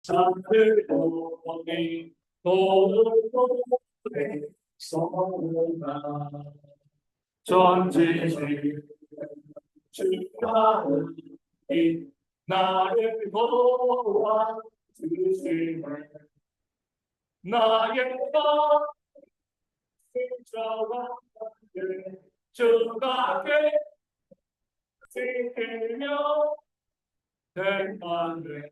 산을 보니 돌고래 소나 전지시 주가는 이 나를 보아 주시네 나의 저와 함께 주가 계시며 대만에서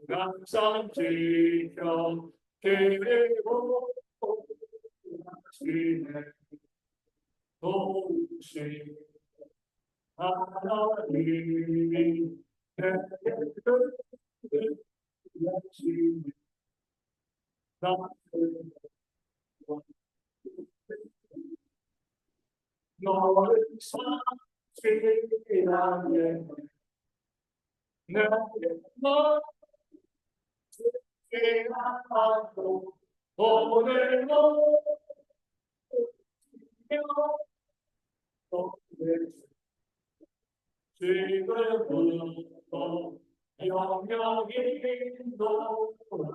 항상 지켜 그리고 주시네 도우시 하나님이 내게 주시네 나를 너를 사랑해 내게 너 사랑하고 오늘도 지금부터 영영이 인도하시니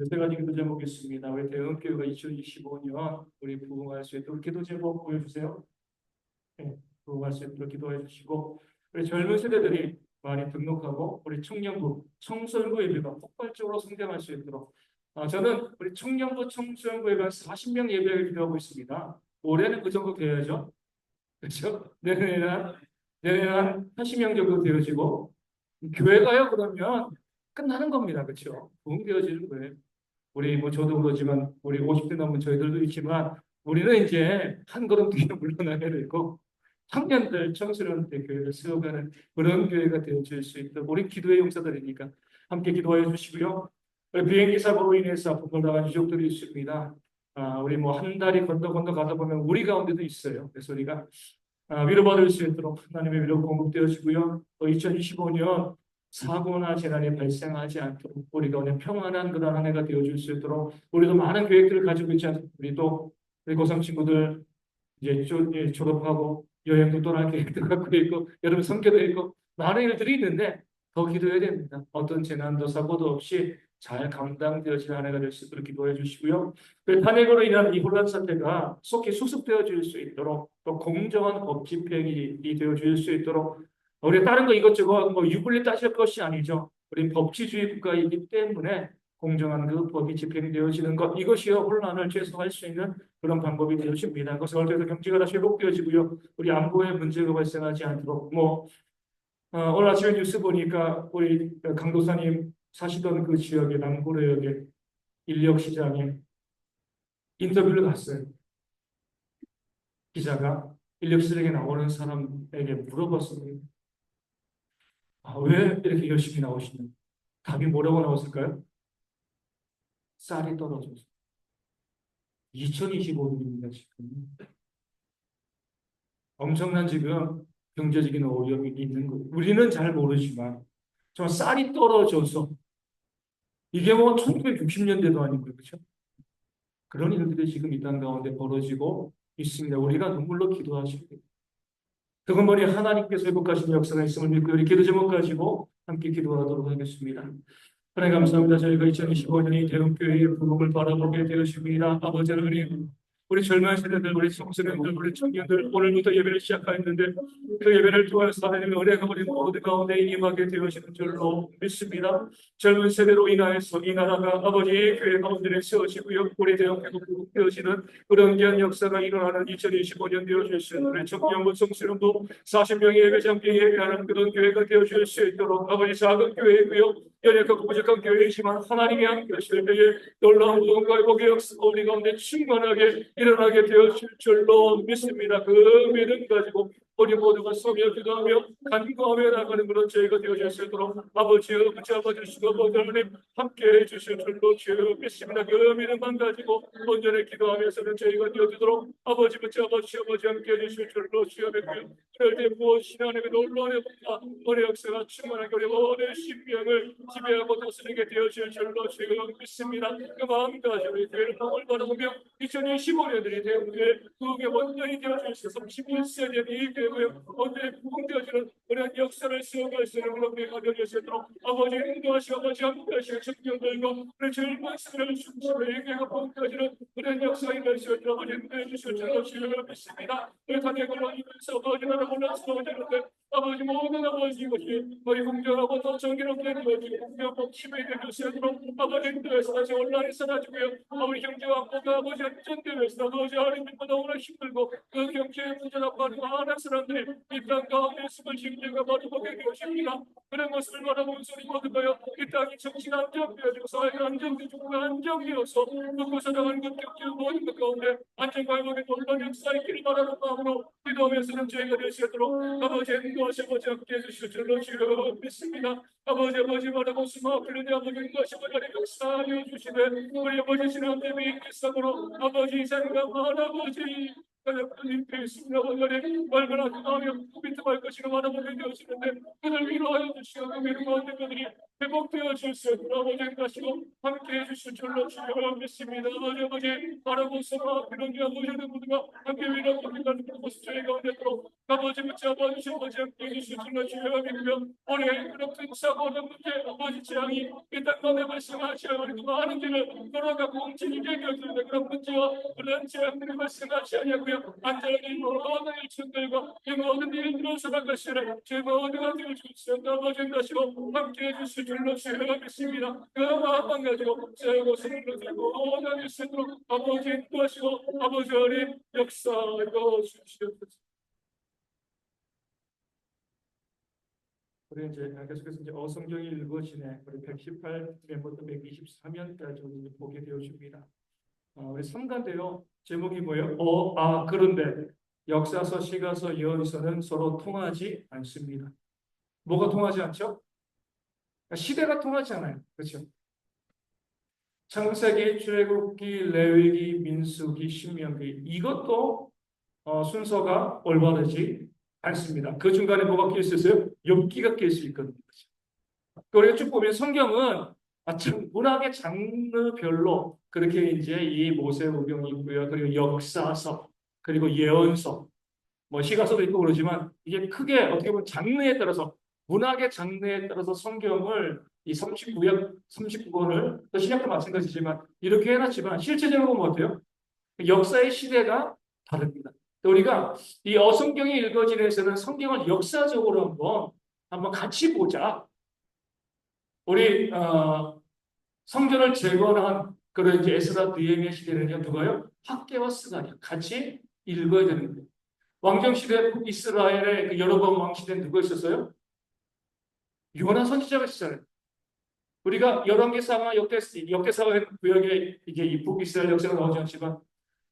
세 가지 기도 제목 있습니다. 우리 대흥교회가 2025년 우리 부흥할 수 있도록 기도 제목 보여주세요. 네, 부흥할 수 있도록 기도해 주시고 우리 젊은 세대들이 많이 등록하고 우리 청년부, 청소년부 예배가 폭발적으로 성장할 수 있도록 저는 우리 청년부, 청소년부 예배 40명 예배를 기도하고 있습니다. 올해는 그 정도 되어야죠. 그렇죠? 내년에는 한 80명 정도 되어지고 교회가요 그러면 끝나는 겁니다. 그렇죠? 부흥되어지는 거예요. 우리 저도 그러지만 우리 50대 넘은 저희들도 있지만 우리는 이제 한 걸음 뒤에 물러나야 되고 청년들, 청소년들 교회를 세워가는 그런 교회가 되어질 수 있도록 우리 기도의 용사들이니까 함께 기도해 주시고요. 비행기 사고로 인해서 아픔을 당한 유족들이 있습니다. 우리 한 달이 건너 가다 보면 우리 가운데도 있어요. 그래서 우리가 위로받을 수 있도록 하나님의 위로 공급되어지고요. 또 2025년 사고나 재난이 발생하지 않도록 우리가 오늘 평안한 그런 한 해가 되어줄 수 있도록 우리도 많은 계획들을 가지고 있지 않습니까? 우리 고3 친구들 이제 졸업하고 여행도 떠날 계획도 갖고 있고 여러분 성교도 있고 많은 일들이 있는데 더 기도해야 됩니다. 어떤 재난도 사고도 없이 잘 감당되어질 한 해가 될 수 있도록 기도해 주시고요. 탄핵으로 인한 이 혼란 사태가 속히 수습되어질 수 있도록 또 공정한 법 집행이 되어질 수 있도록 우리 다른 거 이것저것 유불리 따질 것이 아니죠. 우리 법치주의 국가이기 때문에 공정한 그 법이 집행되어지는 것 이것이요 혼란을 최소화할 수 있는 그런 방법이 되어집니다. 그것을 통해서 경제가 다시 회복되어지고요. 우리 안보에 문제가 발생하지 않도록 오늘 아침에 뉴스 보니까 우리 강도사님 사시던 그 지역의 남구로역의 인력 시장에 인터뷰를 갔어요. 기자가 인력 시장에 나오는 사람에게 물어봤습니다. 왜 이렇게 열심히 나오시냐? 답이 뭐라고 나왔을까요? 쌀이 떨어져서. 2025년입니다, 지금. 엄청난 지금 경제적인 어려움이 있는 거예요. 우리는 잘 모르지만, 저 쌀이 떨어져서, 이게 1960년대도 아니고, 그렇죠? 그런 일들이 지금 이 땅 가운데 벌어지고 있습니다. 우리가 눈물로 기도하시고, 그것만이 하나님께서 회복하신 역사가 있음을 믿고, 우리 기도 제목 가지고 함께 기도하도록 하겠습니다. 하나님 감사합니다. 저희가 2025년이 대흥교회의 부흥을 바라보게 되었습니다. 아버지 하나님, 우리 젊은 세대들, 우리 청소년들, 우리 청년들 오늘부터 예배를 시작하였는데 그 예배를 통해서 하나님의 은혜가 우리 모두 가운데 임하게 되어지는 줄로 믿습니다. 젊은 세대로 인하여서 이 나라가 아버지의 교회 가운데 세워지고요. 우리 대흥교회가 부흥되어지는 그런 귀한 역사가 일어나는 2025년 되어질 수 있는 우리 청년부 청소년부 40명의 예배장께 예배하는 그런 교회가 되어질 수 있도록 아버지 작은 교회이고요. 연약하고 부족한 교회이지만 하나님이 함께 하실 때에 놀라운 부흥과 회복의 역사가 우리 가운데 충만하게 일어나게 되어질 줄로 믿습니다. 그 믿음 가지고 우리 모두가 서며 기도하며 간구하며 나가는 그런 저희가 되어질 수 있도록 아버지여 붙잡아 주시고 아버지 하나님 함께해 주실 줄로 주여 믿습니다. 그 믿음만 가지고 온전히 기도하면서는 저희가 되어지도록 아버지 붙잡아 주시고 아버지 함께해 주실 줄로 주여 믿고요. 그럴 때 무엇이나 하나님의 놀라운 은혜 역사가 충만하게 우리 모든 심령을 지배하고 다스리게 되어질 줄로 주여 믿습니다. 그 마음 가지고 우리 교회를 방을 바라보며 2025년들이 대우에 그게 온전히 되어질 수 31세대 이 교회고요. 온전히 부흥되어지는 그런 역사를 세워갈 수 있는 그런 교회가 되어질 수 있도록 아버지 인도하시고 아버지 함께하시고 성경들과 우리 젊은 시대를 중심으로 이 교회가 부흥되어지는 그런 역사에 갈 수 있도록 아버지 인도해 주실 줄로 주여 믿습니다. 우리 단계를 하면서 아버지 나라 올라서오는데 아버지 모든 아버지 것이 우리 공정하고 더 정의롭게 되어지고 공정하고 힘이 되는 것으로 아버지 인도해서 다시 온라인에 쏟아지고요. 아버지 경제와 부가 아버지 안전되면서 아버지 하나님과 너무나 힘들고 그 경제의 문제가 바로 많은 사람들이 이 땅 가운데 숨을 힘들고 바라보게 되어집니다. 그런 것을 바라보면서 우리 모두가요 이 땅이 정신 안정되어지고 사회가 안정되고 안정되어서 먹고 살아가는 것 경제 모든 것 가운데 안정과 회복의 놀라운 역사 있기를 바라는 마음으로 기도하면서는 저희가 될 수 있도록 아버지 인도하시 아버지 함께 해주실 줄로 주여 믿습니다. 아버지 바라고 숨어 풀리니 아버지 인도하시 아버지 역사하여 주시되 우리 아버지 신앙님의 인기성으로 아버지 이산과 할아버지 하나님께 있습니다. 오늘의 얼마나 기도하며 믿음할 것이라 바라보게 되어지는데 그들 위로하여 주시고 그 위로하는 그들이 회복되어질 수 있도록 아버지 하시고 함께해 주실 줄로 주여 믿습니다. 아버지 바라고 서로 그런 아버지의 모두가 함께 위로하고 기도하는 모습 저희 가운데 있도록 아버지 붙잡아 주시고 아버지 함께해 주실 줄로 주여 믿으며 올해 그렇게 사고는 문제 아버지 재앙이 이 땅 가운데 발생하시어 우리 많은 길을 돌아가고 움직이게 되어지는 그런 문제와 그런 재앙들이 발생하지 않냐고요. 안전하게 모든 일천들과 이 모든 일들을 살아가시라 제 모두가 되어주시오. 아버지 다시고 함께해 주실 줄로 주여 믿습니다. 그 마음만 가지고 세우고서는 모든 일생으로 아버지 인도하시고 아버지 어린 역사하여 주시옵소서. 우리 이제 계속해서 이제 어성경이 읽어지네. 우리 118면부터 123면까지 우리 보게 되어집니다. 우리 3간데요. 제목이 뭐예요? 그런데 역사서, 시가서, 예언서는 서로 통하지 않습니다. 뭐가 통하지 않죠? 시대가 통하지 않아요. 그렇죠? 창세기, 출애굽기, 레위기, 민수기, 신명기 이것도 순서가 올바르지 않습니다. 그 중간에 뭐가 낄 수 있어요? 욥기가 낄 수 있거든요. 우리가 쭉 보면 성경은 문학의 장르별로 그렇게 이제 이 모세오경이 있고요. 그리고 역사서, 그리고 예언서, 뭐 시가서도 있고 그러지만 이게 크게 어떻게 보면 장르에 따라서 문학의 장르에 따라서 성경을 이 39권을 또 신약도 마찬가지지만 이렇게 해놨지만 실제적으로 뭐 어때요? 역사의 시대가 다릅니다. 우리가 이 어성경이 읽어지는 데서는 성경을 역사적으로 한번 같이 보자. 우리 성전을 재건한 그런 이제 에스라 느헤미야 시대는요 누가요? 학개와 스가랴 같이 읽어야 되는 거예요. 왕정 시대 이스라엘의 그 여로보암 왕 시대는 누가 있었어요? 요나 선지자가 있었잖아요. 우리가 열왕기상하 역대사가 구역에 이게 이 북이스라엘 역사가 나오지 않지만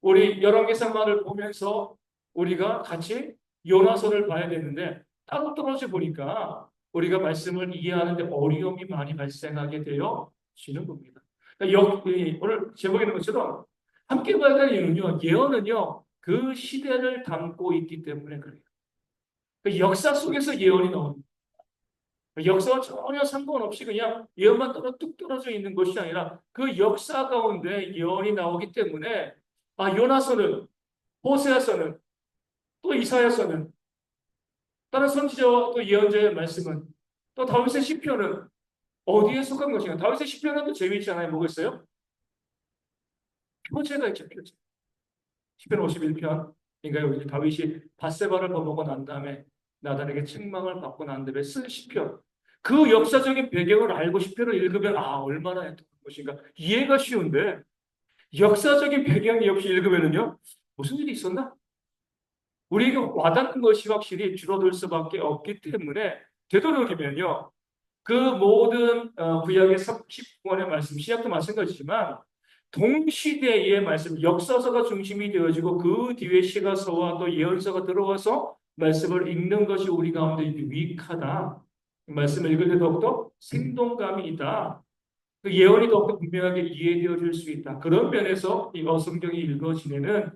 우리 열왕기상하를 보면서 우리가 같이 요나서를 봐야 되는데 따로 떨어져 보니까 우리가 말씀을 이해하는데 어려움이 많이 발생하게 되어지는 겁니다. 그러니까 오늘 제목에 있는 것처럼 함께 봐야 될 이유는요. 예언은요. 그 시대를 담고 있기 때문에 그래요. 그 역사 속에서 예언이 나옵니다. 역사와 전혀 상관없이 그냥 예언만 뚝 떨어져 있는 것이 아니라 그 역사 가운데 예언이 나오기 때문에 요나서는 호세아서는 또 이사야서는 다른 선지자와 또 예언자의 말씀은 또 다윗의 시편은 어디에 속한 것인가? 다윗의 시편은 또 재미있잖아요. 뭐가 있어요? 표제가 있죠. 표제. 시편 51편 그러니까 다윗이 밧세바를 범하고 난 다음에 나단에게 책망을 받고 난 다음에 쓴 시편 그 역사적인 배경을 알고 시편을 읽으면 얼마나 했던 것인가 이해가 쉬운데 역사적인 배경이 없이 읽으면은요 무슨 일이 있었나? 우리에게 와닿는 것이 확실히 줄어들 수밖에 없기 때문에 되도록이면요 그 모든 구약의 39권의 말씀 시작도 마찬가지지만 동시대의 말씀 역사서가 중심이 되어지고 그 뒤에 시가서와 또 예언서가 들어와서 말씀을 읽는 것이 우리 가운데 유익하다. 말씀을 읽을 때 더욱더 생동감이 있다. 그 예언이 더욱더 분명하게 이해되어질 수 있다. 그런 면에서 이 성경이 읽어지면은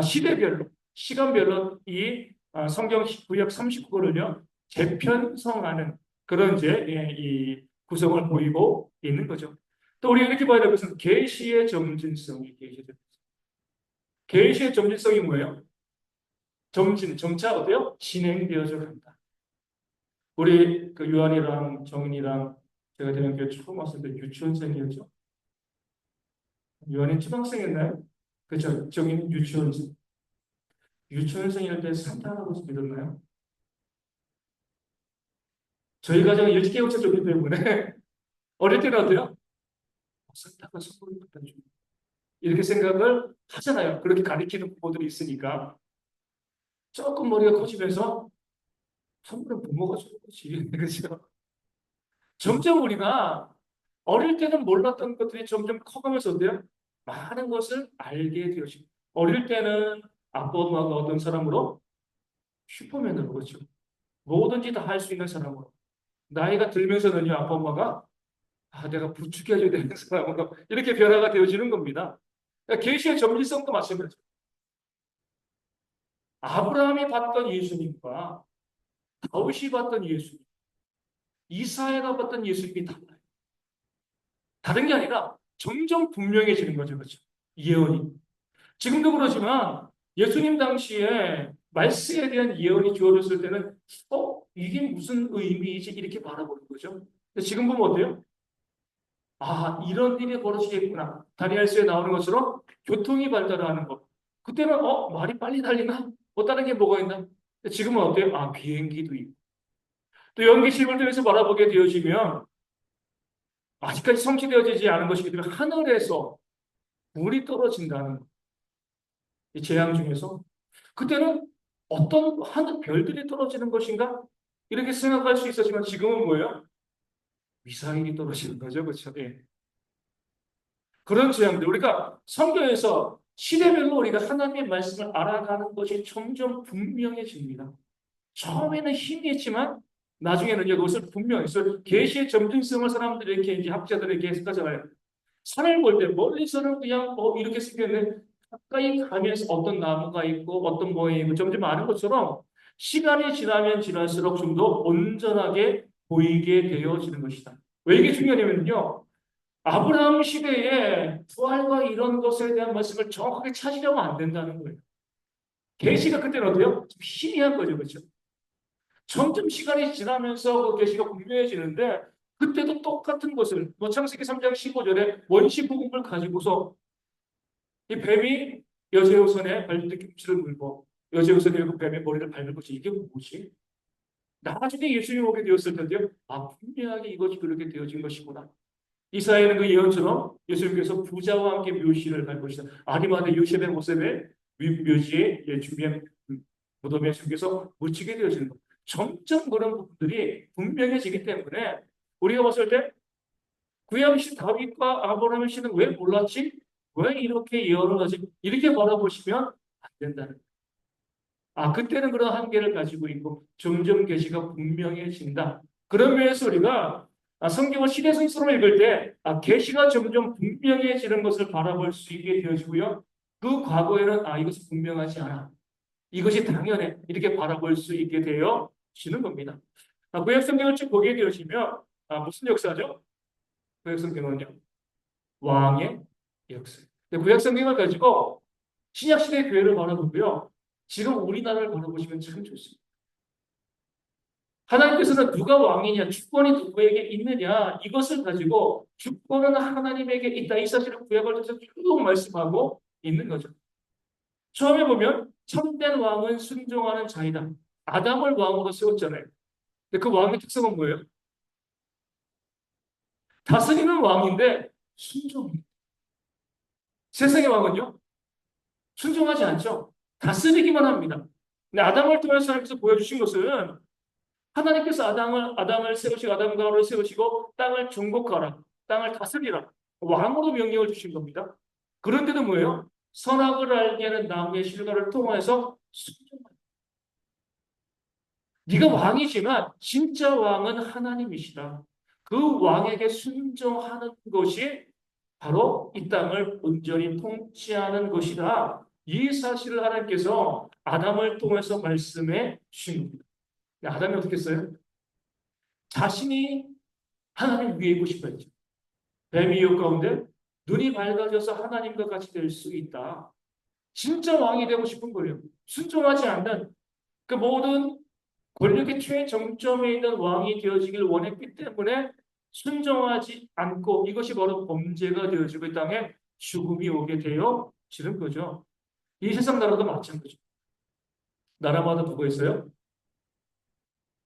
시대별로, 시간별로 이 성경 구약 39권을요 재편성하는 그런 이제 이 구성을 보이고 있는 거죠. 또 우리가 이렇게 봐야 될 것은 계시의 점진성이 계시죠. 계시의 점진성이 뭐예요? 점차 어때요? 진행되어져 간다. 우리 그 유한이랑 정인이랑 제가 대학교에 처음 왔을 때 유치원생이었죠. 유한이 초등학생이었나요? 그렇죠. 정인 유치원생. 유치원생일 때 산타 할아버지 믿었나요? 저희 가정은 일찍 깨우쳐 줬기 때문에 어릴 때는 어때요? 산타가 선물을 갖다 줘. 이렇게 생각을 하잖아요. 그렇게 가르치는 부모들이 있으니까. 조금 머리가 커지면서 선물은 부모가 주는 거지. 그렇죠? 점점 우리가 어릴 때는 몰랐던 것들이 점점 커가면서 어때요? 많은 것을 알게 되어집니다. 어릴 때는 아빠, 엄마가 어떤 사람으로? 슈퍼맨으로, 그렇죠. 뭐든지 다 할 수 있는 사람으로. 나이가 들면서는요, 아빠, 엄마가 내가 부축해줘야 되는 사람으로 이렇게 변화가 되어지는 겁니다. 그러니까 계시의 정체성도 마찬가지죠. 아브라함이 봤던 예수님과 다윗이 봤던 예수님, 이사야가 봤던 예수님이 달라요. 다른 게 아니라 점점 분명해지는 거죠, 그렇죠? 예언이. 지금도 그러지만 예수님 당시에 말세에 대한 예언이 주어졌을 때는 이게 무슨 의미이지? 이렇게 바라보는 거죠. 근데 지금 보면 어때요? 이런 일이 벌어지겠구나. 다니엘서에 나오는 것처럼 교통이 발달하는 것. 그때는 말이 빨리 달리나? 다른 게 뭐가 있나? 근데 지금은 어때요? 비행기도 있고. 또 연기심을 통해서 바라보게 되어지면 아직까지 성취되어지지 않은 것이기 때문에 하늘에서 물이 떨어진다는 이 재앙 중에서 그때는 어떤 하늘 별들이 떨어지는 것인가? 이렇게 생각할 수 있었지만 지금은 뭐예요? 미사일이 떨어지는 거죠. 그렇죠? 예. 그런 재앙들. 우리가 성경에서 시대별로 우리가 하나님의 말씀을 알아가는 것이 점점 분명해집니다. 처음에는 힘이 있지만 나중에는요, 그것을 분명히, 그래서 계시의 점진성을 사람들이 이렇게 이제 학자들에게 해석하잖아요. 산을 볼 때 멀리서는 그냥 이렇게 생겼는데 가까이 가면서 어떤 나무가 있고 어떤 모양이 있고 점점 아는 것처럼 시간이 지나면 지날수록 좀 더 온전하게 보이게 되어지는 것이다. 왜 이게 중요하냐면요. 아브라함 시대에 부활과 이런 것에 대한 말씀을 정확하게 찾으려면 안 된다는 거예요. 계시가 그때는 어때요? 좀 희미한 거죠. 그렇죠? 점점 시간이 지나면서 그 계시가 분명해지는데 그때도 똑같은 것을 창세기 3장 15절에 원시 복음을 가지고서 이 뱀이 여제우선의 발뒤꿈치를 물고 여제우선의 그 뱀의 머리를 밟는 것이 이게 뭐지? 나중에 예수님 오게 되었을 텐데요. 분명하게 이것이 그렇게 되어진 것이구나. 이사야는 그 예언처럼 예수님께서 부자와 함께 묘시를 할 것이다. 아리마다 요셉의 모습에 묘지에 준비한 무덤에 예수님께서 묻히게 되어지는 것. 점점 그런 부분들이 분명해지기 때문에 우리가 봤을 때 구약시 다윗과 아브라함의 시는 왜 몰랐지? 왜 이렇게 예언을 하지? 이렇게 바라보시면 안 된다는 거예요. 그때는 그런 한계를 가지고 있고 점점 계시가 분명해진다. 그런 면에서 우리가 성경을 시대성서로 읽을 때 계시가 점점 분명해지는 것을 바라볼 수 있게 되어지고요. 그 과거에는 이것이 분명하지 않아. 이것이 당연해. 이렇게 바라볼 수 있게 되어지는 겁니다. 구약 성경을 쭉 보게 되어지면 무슨 역사죠? 구약 성경은요. 왕의 역사. 구약 성경을 가지고 신약 시대 교회를 바라보고요. 지금 우리나라를 바라보시면 참 좋습니다. 하나님께서는 누가 왕이냐, 주권이 누구에게 있느냐, 이것을 가지고 주권은 하나님에게 있다. 이 사실을 구약을 통해서 쭉 말씀하고 있는 거죠. 처음에 보면 참된 왕은 순종하는 자이다. 아담을 왕으로 세웠잖아요. 근데 그 왕의 특성은 뭐예요? 다스리는 왕인데 순종이. 세상의 왕은요? 순종하지 않죠. 다스리기만 합니다. 근데 아담을 통해서 하나님께서 보여주신 것은 하나님께서 아담을 세우시고 아담과 하와를 세우시고 땅을 정복하라. 땅을 다스리라. 왕으로 명령을 주신 겁니다. 그런데도 뭐예요? 선악을 알게 하는 나무의 실과를 통해서 순종하라. 네가 왕이지만 진짜 왕은 하나님이시다. 그 왕에게 순종하는 것이 바로 이 땅을 온전히 통치하는 것이다. 이 사실을 하나님께서 아담을 통해서 말씀해 주신 겁니다. 아담이 어떻게 했어요? 자신이 하나님 위에 있고 싶어 했죠. 뱀이 이 가운데 눈이 밝아져서 하나님과 같이 될 수 있다. 진짜 왕이 되고 싶은 거예요. 순종하지 않는 그 모든 권력의 최정점에 있는 왕이 되어지길 원했기 때문에 순종하지 않고 이것이 바로 범죄가 되어지고 이 땅에 죽음이 오게 되어지는 거죠. 이 세상 나라도 마찬가지죠. 나라마다 누가 있어요?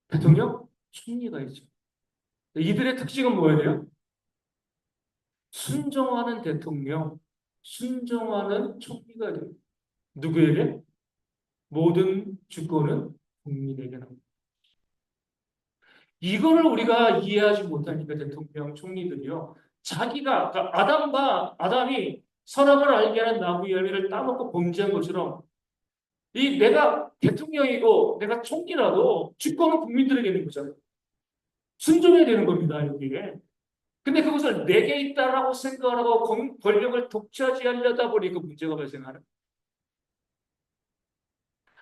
대통령? 총리가 있죠. 이들의 특징은 뭐예요? 순종하는 대통령, 순종하는 총리가 돼요. 누구에게? 모든 주권은 국민에게 납니다. 이거를 우리가 이해하지 못하니까 대통령, 총리들이요. 자기가, 그러니까 아담이 선악을 알게 하는 나무 열매를 따먹고 범죄한 것처럼 이 내가 대통령이고 내가 총리라도 주권은 국민들에게 있는 거잖아요. 순종해야 되는 겁니다, 여기에. 근데 그것을 내게 있다라고 생각하고 권력을 독차지하려다 보니까 문제가 발생하는.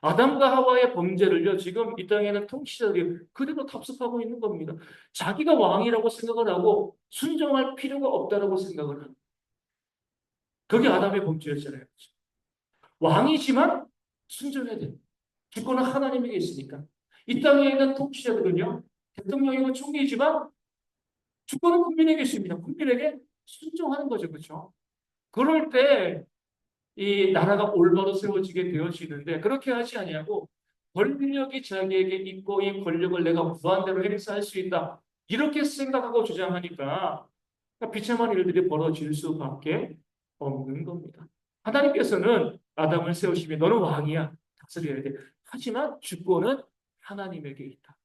아담과 하와의 범죄를요, 지금 이 땅에는 통치자들이 그대로 답습하고 있는 겁니다. 자기가 왕이라고 생각을 하고 순종할 필요가 없다라고 생각을 합니다. 그게 아담의 범죄였잖아요. 왕이지만 순종해야 돼요. 주권은 하나님에게 있으니까. 이 땅에 있는 통치자들은요, 대통령이고 총리이지만 주권은 국민에게 있습니다. 국민에게 순종하는 거죠. 그렇죠? 그럴 때 이 나라가 올바로 세워지게 되어지는데 그렇게 하지 아니하고 권력이 자기에게 있고 이 권력을 내가 무한대로 행사할 수 있다. 이렇게 생각하고 주장하니까 비참한 일들이 벌어질 수밖에 없는 겁니다. 하나님께서는 아담을 세우시며 너는 왕이야. 다스려야 돼. 하지만 주권은 하나님에게 있다.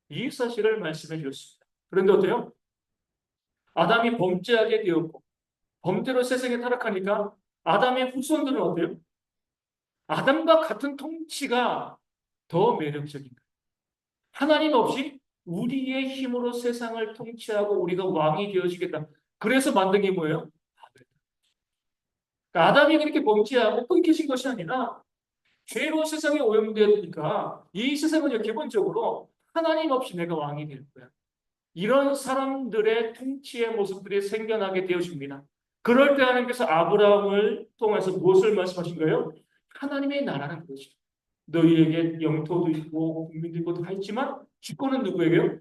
이 사실을 말씀해 주셨습니다. 그런데 어때요? 아담이 범죄하게 되었고 범죄로 세상에 타락하니까 아담의 후손들은 어때요? 아담과 같은 통치가 더 매력적인 거예요. 하나님 없이 우리의 힘으로 세상을 통치하고 우리가 왕이 되어지겠다. 그래서 만든 게 뭐예요? 그러니까 아담이 그렇게 범죄하고 끊기신 것이 아니라 죄로 세상에 오염되니까 이 세상은 기본적으로 하나님 없이 내가 왕이 될 거야. 이런 사람들의 통치의 모습들이 생겨나게 되어집니다. 그럴 때 하나님께서 아브라함을 통해서 무엇을 말씀하신 거예요? 하나님의 나라라는 것이죠. 너희에게 영토도 있고 국민도 있고 다 있지만 주권은 누구에게요?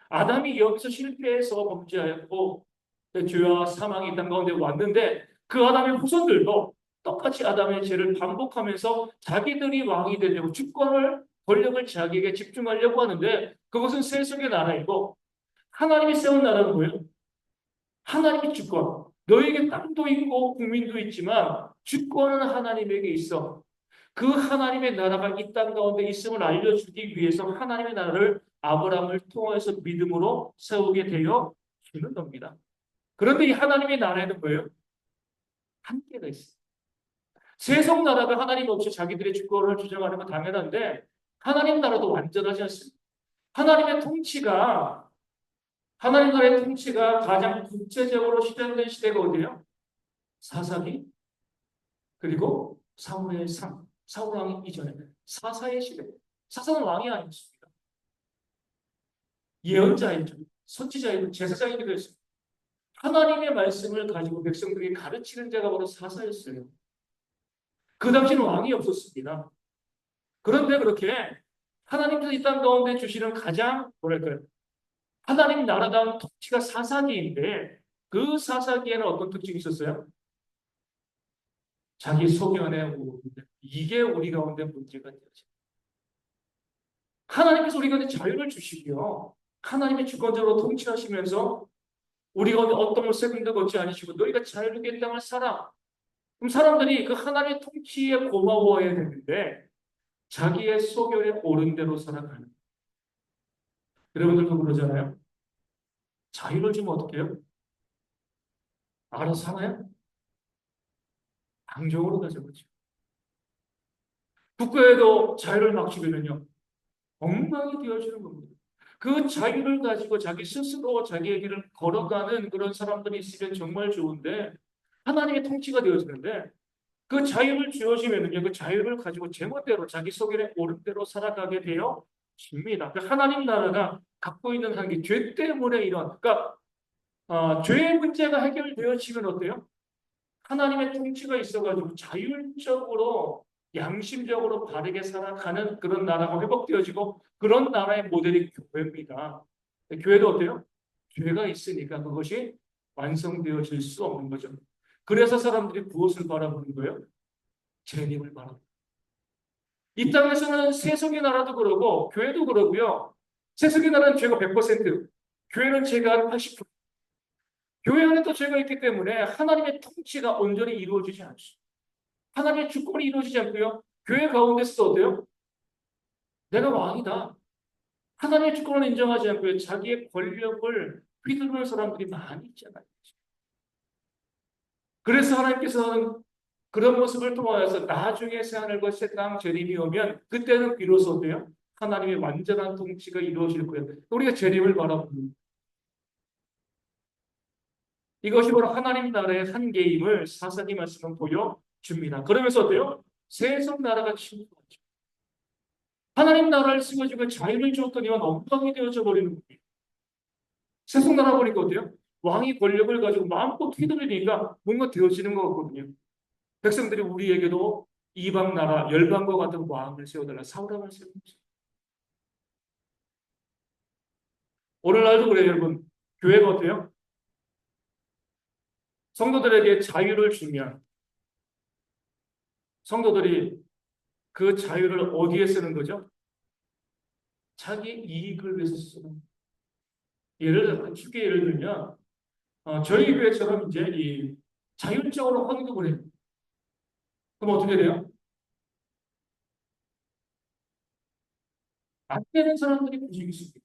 아담이 여기서 실패해서 범죄하였고 죄와 사망이 이 땅 가운데 왔는데 그 아담의 후손들도 똑같이 아담의 죄를 반복하면서 자기들이 왕이 되려고 주권을 권력을 자기에게 집중하려고 하는데 그것은 세속의 나라이고 하나님이 세운 나라는 뭐예요? 하나님의 주권. 너에게 땅도 있고 국민도 있지만 주권은 하나님에게 있어. 그 하나님의 나라가 이 땅 가운데 있음을 알려주기 위해서 하나님의 나라를 아브라함을 통해서 믿음으로 세우게 되어 주는 겁니다. 그런데 이 하나님의 나라에는 뭐예요? 한계가 있어요. 세속 나라가 하나님 없이 자기들의 주권을 주장하는 건 당연한데 하나님 나라도 완전하지 않습니다. 하나님의 통치가 하나님 나라의 통치가 가장 구체적으로 실현된 시대가 어디예요? 사사기 그리고 사무엘 상 사울 왕이 이전에 사사의 시대. 사사는 왕이 아니었습니다. 예언자이죠. 선지자이고 제사장이기도 했습니다. 하나님의 말씀을 가지고 백성들에게 가르치는 자가 바로 사사였어요. 그 당시는 왕이 없었습니다. 그런데 그렇게 하나님께서 이 땅 가운데 주시는 가장 뭐랄까요? 하나님 나라다운 통치가 사사기인데 그 사사기에는 어떤 특징이 있었어요? 자기 소견에 오르는데 이게 우리 가운데 문제가 되죠. 하나님께서 우리 가운데 자유를 주시고요. 하나님의 주권적으로 통치하시면서 우리 가운데 어떤 세금도 걷지 않으시고 너희가 자유롭게 이 땅을 살아. 그럼 사람들이 그 하나님의 통치에 고마워해야 되는데 자기의 소견에 옳은 대로 살아가는. 여러분들도 그러잖아요. 자유를 주면 어떻게 해요? 알아서 살아요? 방종으로 가죠. 그렇죠? 국가에도 자유를 막히면요 엉망이 되어지는 겁니다. 그 자유를 가지고 자기 스스로 자기의 길을 걸어가는 그런 사람들이 있으면 정말 좋은데 하나님의 통치가 되어지는데 그 자유를 주어지면은요, 그 자유를 가지고 제멋대로 자기 속에 옳은 대로 살아가게 되어집니다. 그 하나님 나라가 갖고 있는 한계, 죄 때문에 이런, 그러니까 죄의 문제가 해결되어지면 어때요? 하나님의 통치가 있어가지고 자율적으로 양심적으로 바르게 살아가는 그런 나라가 회복되어지고 그런 나라의 모델이 교회입니다. 교회도 어때요? 죄가 있으니까 그것이 완성되어질 수 없는 거죠. 그래서 사람들이 무엇을 바라보는 거예요? 재림을 바랍니다. 이 땅에서는 세속의 나라도 그러고 교회도 그러고요. 세속의 나라는 죄가 100%, 교회는 죄가 한 80%. 교회 안에도 죄가 있기 때문에 하나님의 통치가 온전히 이루어지지 않습니다. 하나님의 주권이 이루어지지 않고요. 교회 가운데서도 어때요? 내가 왕이다. 하나님의 주권을 인정하지 않고요. 자기의 권력을 휘두르는 사람들이 많이 있잖아요. 그래서 하나님께서는 그런 모습을 통하여서 나중에 새하늘과 새 땅 재림이 오면 그때는 비로소 어때요? 하나님의 완전한 통치가 이루어질 거예요. 우리가 재림을 바라봅니다. 이것이 바로 하나님 나라의 한계임을 사사기 말씀은 보여줍니다. 그러면서 어때요? 세속 나라가 침투하죠. 하나님 나라를 쓰여주고 자유를 주었더니만 엉망이 되어져 버리는 거예요. 세속 나라 보니까 어때요? 왕이 권력을 가지고 마음껏 휘두르니까 뭔가 되어지는 것 같거든요. 백성들이 우리에게도 이방 나라, 열방과 같은 왕을 세워달라. 사울왕을 세워주세요. 오늘날도 그래요, 여러분. 교회가 어때요? 성도들에게 자유를 주면 성도들이 그 자유를 어디에 쓰는 거죠? 자기 이익을 위해서 쓰는. 쉽게 예를 들면, 저희 교회처럼 이제 이 자율적으로 헌금을 해요. 그럼 어떻게 돼요? 안 되는 사람들이 부족이 있습니다.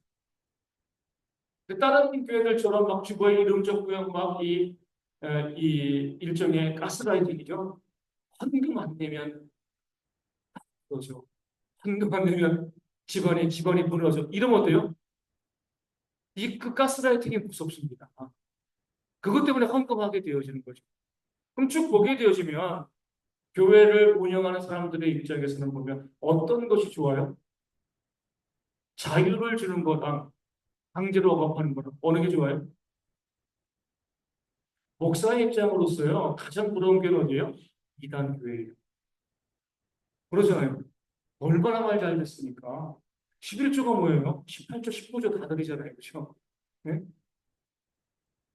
다른 교회들처럼 막 주거에 이름 적고요, 이 일종의 가스라이팅이죠. 헌금 안 내면 그러죠. 헌금 안 내면 집안이 무너져. 이러면 어때요? 그 가스라이팅이 무섭습니다. 그것 때문에 헌금하게 되어지는 거죠. 그럼 쭉 보게 되어지면 교회를 운영하는 사람들의 입장에서는 보면 어떤 것이 좋아요? 자유를 주는 거랑 강제로 억압하는 거랑 어느 게 좋아요? 목사의 입장으로서요. 가장 부러운 게 어디예요? 이단 교회예요. 그러잖아요. 얼마나 말 잘 됐습니까? 11조가 뭐예요? 18조, 19조 다 드리잖아요. 그렇죠? 네?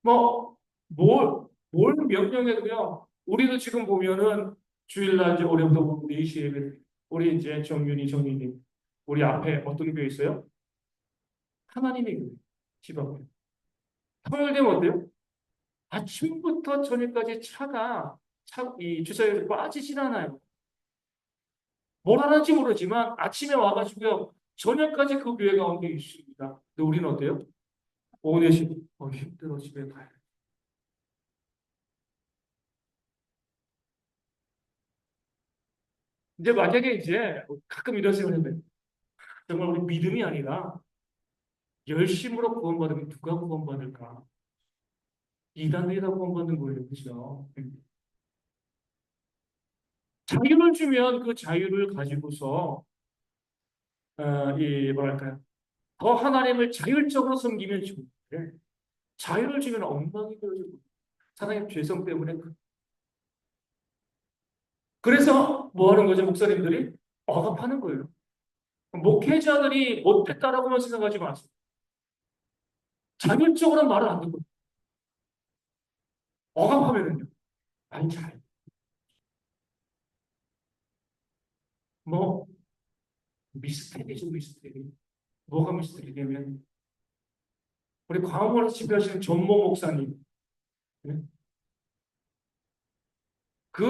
뭐, 뭘 명령해도요. 우리도 지금 보면은 주일날 이제 올해부터 우리 4시 예배, 우리 이제 정윤이, 우리 앞에 어떤 교회 있어요? 하나님의 교회, 집 앞에. 토요일 되면 어때요? 아침부터 저녁까지 이 주차장에서 빠지질 않아요. 뭘 하는지 모르지만 아침에 와가지고요. 저녁까지 그 교회 가운데 있습니다. 근데 우리는 어때요? 오후 4시, 힘들어, 집에 가야 돼. 이제 만약에 이제 가끔 이런 생각을 해요. 정말 우리 믿음이 아니라 열심으로 구원받으면 누가 구원받을까? 이단들이 다 구원받는 거예요. 그죠? 자유를 주면 그 자유를 가지고서, 뭐랄까요. 더 하나님을 자율적으로 섬기면 좋은데, 자유를 주면 엉망이 되어지고, 사람의 죄성 때문에. 그래서 뭐 하는 거죠, 목사님들이? 억압하는 거예요. 목회자들이 못했다라고만 생각하지 마세요. 자율적으로 말을 안 듣고, 억압하면은요. 아니, 뭐, 미스테리죠, 미스테리. 뭐가 미스테리냐면, 우리 광화문에서 집회하시는 전모 목사님, 네? 그,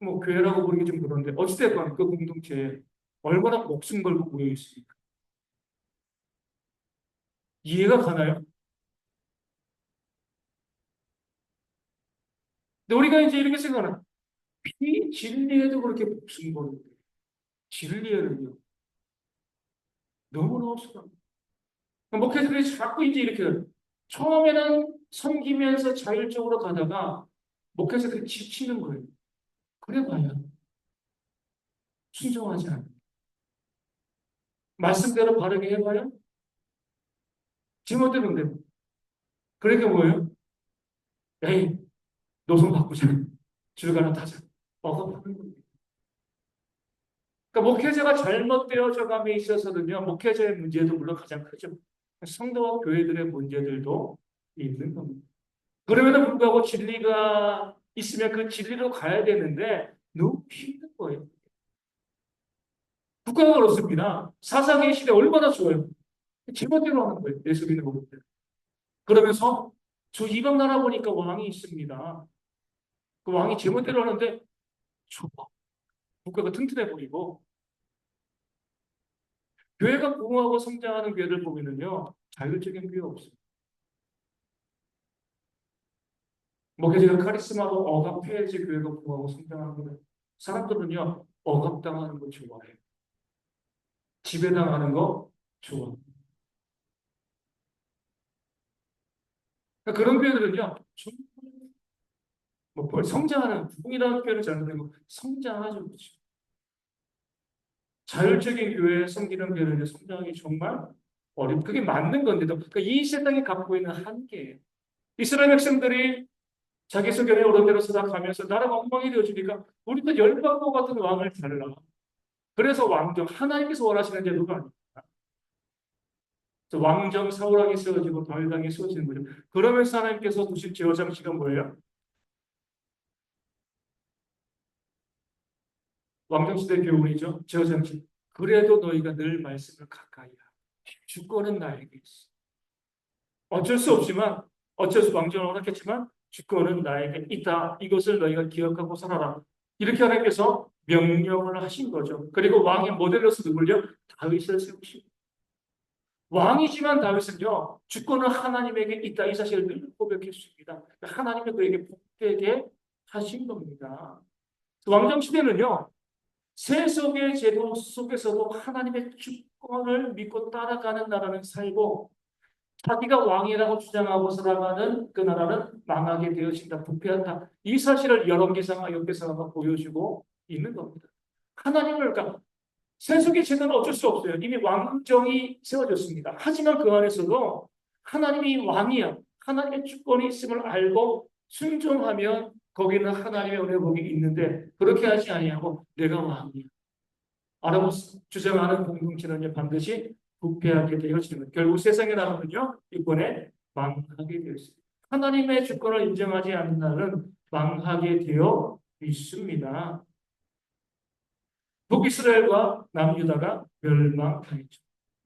뭐, 교회라고 부르기 좀 그런데, 어찌됐건 그 공동체에 얼마나 목숨 걸고 모여 있습니까? 이해가 가나요? 근데 우리가 이제 이렇게 생각하는, 진리에도 그렇게 목숨 걸고, 진리를요. 너무나 없어요. 목회자들이 자꾸 이제 이렇게 처음에는 섬기면서 자율적으로 가다가 목회자들이 지치는 거예요. 그래 봐야 순종하지 않아요. 말씀대로 바르게 해봐야 지멋대로 되고. 그러니까 뭐예요? 에이, 노선 바꾸자. 줄가나 타자. 억압하는 거예요. 그러니까 목회자가 잘못되어져 감에 있어서는요, 목회자의 문제도 물론 가장 크죠. 성도와 교회들의 문제들도 있는 겁니다. 그럼에도 불구하고 진리가 있으면 그 진리로 가야 되는데 너무 힘든 거예요. 국가가 그렇습니다. 사사기의 시대 얼마나 좋아요. 제멋대로 하는 거예요. 예수 믿는 것들. 그러면서 저 이방 나라 보니까 왕이 있습니다. 그 왕이 제멋대로 하는데 좋아. 국가가 튼튼해 보이고 교회가 부흥하고 성장하는 교회를 보면은요 자율적인 교회 없어요. 목회자가 카리스마로 억압해야지 교회가 부흥하고 성장하는 거예요. 사람들은요 억압당하는 거 좋아해요. 지배당하는 거 좋아해요. 그러니까 그런 교회들은요 뭐 성장하는 부흥이라는 교회를 잘못되고 성장하죠. 그렇죠. 자율적인 교회에 섬기는 교회는 성장하기 정말 그게 맞는 건데도 그러니까 이 세상이 갖고 있는 한계예요. 이스라엘 백성들이 자기 소견에 오른 대로 살아가면서 나라가 엉망이 되어지니까 우리도 열방과 같은 왕을 달라. 그래서 왕정 하나님께서 원하시는 제도가 아닙니다. 왕정 사울왕이 세워지고 다윗왕이 세워지는 거죠. 그러면서 하나님께서 두신 제어장치가 뭐예요? 왕정시대 교훈이죠. 제어장치. 그래도 너희가 늘 말씀을 가까이 하라. 주권은 나에게 있어. 어쩔 수 없지만 어쩔 수 왕정을 허락했지만 주권은 나에게 있다. 이것을 너희가 기억하고 살아라. 이렇게 하나님께서 명령을 하신 거죠. 그리고 왕의 모델로서 누굴요? 다윗을 세우시고 왕이지만 다윗은요 주권은 하나님에게 있다. 이 사실을 늘 고백했습니다. 하나님이 그에게 복되게 하신 겁니다. 왕정 시대는요 세속의 제도 속에서도 하나님의 주권을 믿고 따라가는 나라는 살고 자기가 왕이라고 주장하고 살아가는 그 나라는 망하게 되어진다, 부패한다. 이 사실을 열왕기상과 역대상가 보여주고 있는 겁니다. 하나님을 그러니까 세속의 제도는 어쩔 수 없어요. 이미 왕정이 세워졌습니다. 하지만 그 안에서도 하나님이 왕이야. 하나님의 주권이 있음을 알고 순종하면 거기는 하나님의 은혜복이 있는데 그렇게 하지 아니하고 내가 왕이야. 라고 주장하는 공동체는 반드시 부패하게 되어지는 결국 세상의 나라는요 이번에 망하게 되었습니다. 하나님의 주권을 인정하지 않는 나라는 망하게 되어 있습니다. 북이스라엘과 남유다가 멸망당했죠.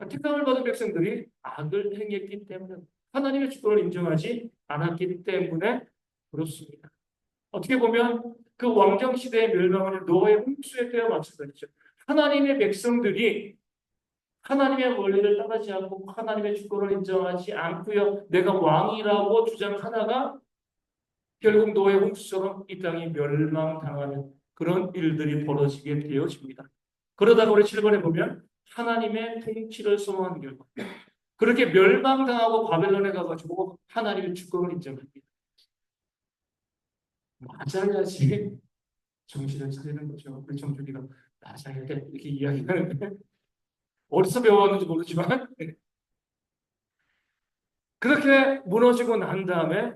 택함을 받은 백성들이 악을 행했기 때문에 하나님의 주권을 인정하지 않았기 때문에 그렇습니다. 어떻게 보면 그 왕정 시대의 멸망은 노아의 홍수에 때와 마찬가지죠. 하나님의 백성들이 하나님의 원리를 따르지 않고 하나님의 주권을 인정하지 않고요. 내가 왕이라고 주장하다가 결국 노예 홍수처럼 이 땅이 멸망당하는 그런 일들이 벌어지게 되어집니다. 그러다가 우리 7번에 보면 하나님의 통치를 소망하는 결과 그렇게 멸망당하고 바벨론에 가가지고 하나님의 주권을 인정합니다. 맞아야지 정신을 차리는 거죠. 우리 정준이가 맞아야 돼 이렇게 이야기하는데 어디서 배웠는지 모르지만 그렇게 무너지고 난 다음에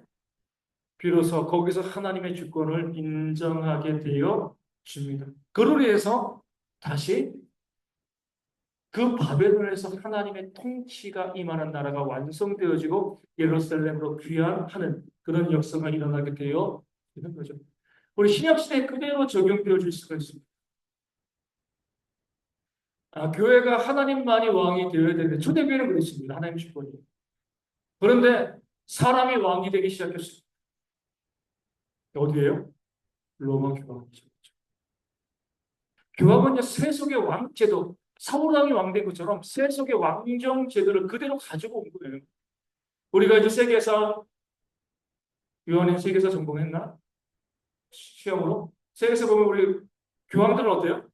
비로소 거기서 하나님의 주권을 인정하게 되어 줍니다. 그로 인해서 다시 그 바벨론에서 하나님의 통치가 임하는 나라가 완성되어지고 예루살렘으로 귀환하는 그런 역사가 일어나게 되어 있는 거죠. 우리 신약시대에 그대로 적용되어질 수가 있습니다. 교회가 하나님만이 왕이 되어야 되는데 초대교회는 그렇습니다. 하나님 주권이. 그런데 사람이 왕이 되기 시작했습니다. 어디예요? 로마 교황이죠. 교황은요 세속의 왕제도 사울왕이 왕된 것처럼 세속의 왕정 제도를 그대로 가지고 온 거예요. 우리가 이제 세계사 요한이 세계사 전공했나? 시험으로 세계사 보면 우리 교황들은 어때요?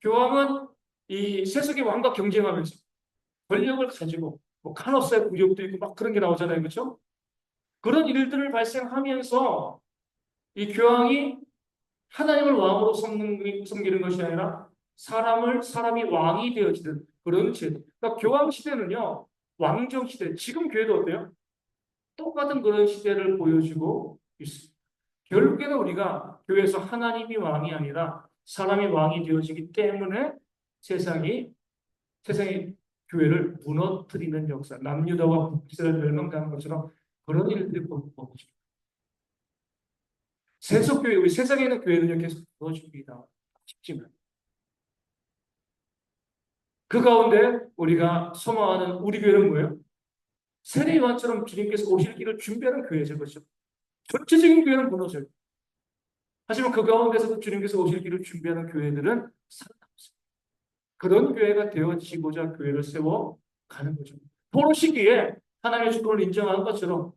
교황은 이 세속의 왕과 경쟁하면서 권력을 가지고 뭐 카노스의 굴욕도 있고 막 그런 게 나오잖아요. 그렇죠? 그런 일들을 발생하면서 이 교황이 하나님을 왕으로 섬기는 것이 아니라 사람이 왕이 되어지는 그런 제도. 그러니까 교황 시대는요, 왕정 시대, 지금 교회도 어때요? 똑같은 그런 시대를 보여주고 있습니다. 결국에는 우리가 교회에서 하나님이 왕이 아니라 사람이 왕이 되어지기 때문에 세상이 교회를 무너뜨리는 역사, 남유다와 북이스라엘 멸망당한 것처럼 그런 일들이 벌어지죠. 세속교회, 우리 세상에 있는 교회는요, 계속 무너집니다. 쉽지만. 그 가운데 우리가 소망하는 우리 교회는 뭐예요? 세례요한처럼 주님께서 오실 길을 준비하는 교회죠. 그렇죠? 전체적인 교회는 무너져요. 하지만 그 가운데서도 주님께서 오실 길을 준비하는 교회들은 살아남습니다. 그런 교회가 되어지고자 교회를 세워가는 거죠. 포로 시기에 하나님의 주권을 인정하는 것처럼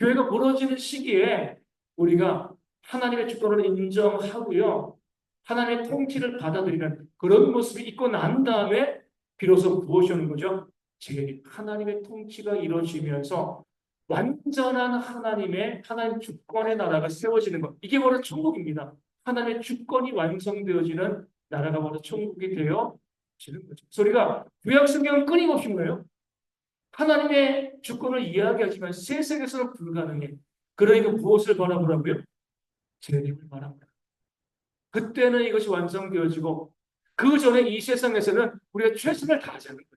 교회가 무너지는 시기에 우리가 하나님의 주권을 인정하고요. 하나님의 통치를 받아들이는 그런 모습이 있고 난 다음에 비로소 무엇이 오는 거죠? 재림. 하나님의 통치가 이루어지면서 완전한 하나님 주권의 나라가 세워지는 것. 이게 바로 천국입니다. 하나님의 주권이 완성되어지는 나라가 바로 천국이 되어지는 거죠. 소리가 구약 성경은 끊임없이 뭐예요? 하나님의 주권을 이야기하지만 세상에서는 불가능해. 그러니까 무엇을 바라보라고요? 재림을 바랍니다. 그때는 이것이 완성되어지고 그 전에 이 세상에서는 우리가 최선을 다하자는 거예요.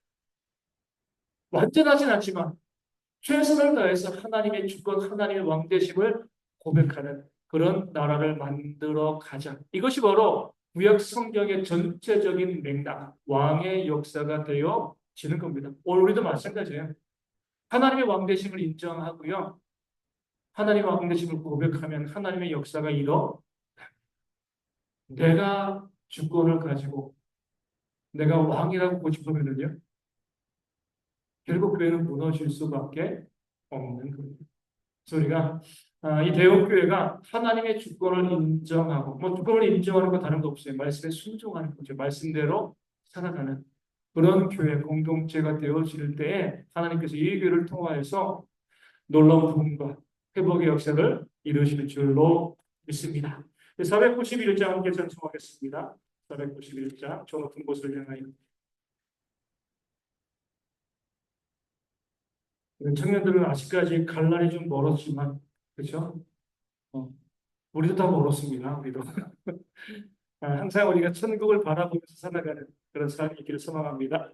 완전하진 않지만 최선을 다해서 하나님의 주권, 하나님의 왕대심을 고백하는 그런 나라를 만들어 가자. 이것이 바로 구약 성경의 전체적인 맥락, 왕의 역사가 되어지는 겁니다. 오늘 우리도 마찬가지예요. 하나님의 왕대심을 인정하고요. 하나님의 왕대심을 고백하면 하나님의 역사가 일어 내가 주권을 가지고 내가 왕이라고 고집하면요. 결국 교회는 무너질 수밖에 없는 거예요. 그래서 우리가 이 대형교회가 하나님의 주권을 인정하고 뭐 주권을 인정하는 거 다른 거 없어요. 말씀에 순종하는 거죠. 말씀대로 살아가는 그런 교회 공동체가 되어질 때에 하나님께서 이 교회를 통하여서 놀라운 부흥과 회복의 역사를 이루시는 줄로 믿습니다. 491장 함께 전송하겠습니다. 491장 저 높은 곳을 향하여 청년들은 아직까지 갈 날이 좀 멀었지만 그렇죠? 어, 우리도 다 멀었습니다. 우리도 항상 우리가 천국을 바라보면서 살아가는 그런 삶이 있기를 소망합니다.